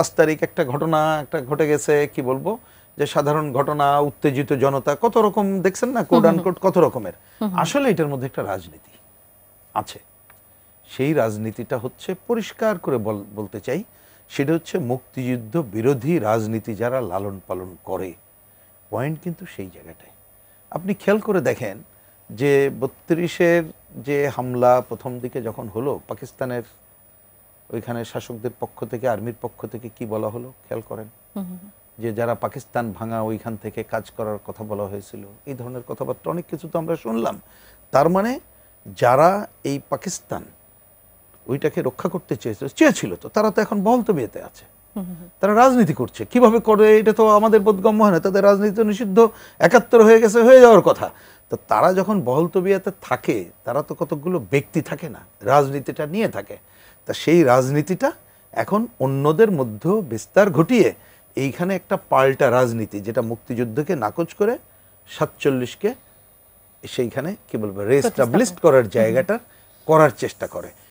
5 তারিখ একটা ঘটনা একটা ঘটে গেছে, কি বলবো, যে সাধারণ ঘটনা, উত্তেজিত জনতা, কত রকম দেখছেন না, কোড আনকোড কত রকমের। আসলে এটার মধ্যে একটা রাজনীতি আছে। সেই রাজনীতিটা হচ্ছে পরিষ্কার করে বলতে চাই, সেটা হচ্ছে মুক্তিযুদ্ধ বিরোধী রাজনীতি যারা লালন পালন করে। পয়েন্ট কিন্তু সেই জায়গাটায়। আপনি খেয়াল করে দেখেন যে 32-এর যে হামলা প্রথম দিকে যখন হলো, পাকিস্তানের ওইখানে শাসকদের পক্ষ থেকে, আর্মির পক্ষ থেকে কি বলা হলো খেয়াল করেন, যে যারা পাকিস্তান ভাঙা ওইখান থেকে কাজ করার কথা বলা হয়েছিল, এই ধরনের কথাবার্তা অনেক কিছু তো আমরা শুনলাম। তার মানে যারা এই পাকিস্তান ওইটাকে রক্ষা করতে চেয়েছিল, তো তারা তো এখন বহল তবিয়তে আছে, তারা রাজনীতি করছে। কিভাবে করে এটা তো আমাদের বোধগম্য হয় না, তাদের রাজনীতি তো নিষিদ্ধ 71 হয়ে গেছে, হয়ে যাওয়ার কথা। তো তারা যখন বহল তবিয়তে থাকে, তারা তো কতগুলো ব্যক্তি থাকে না, রাজনীতিটা নিয়ে থাকে। তা সেই রাজনীতিটা এখন অন্যদের মধ্যে বিস্তার ঘটিয়ে এইখানে একটা পাল্টা রাজনীতি, যেটা মুক্তিযুদ্ধকে নাকচ করে 47-কে সেইখানে কি বলবো রেস্টাবলিশ করার জায়গাটা করার চেষ্টা করে।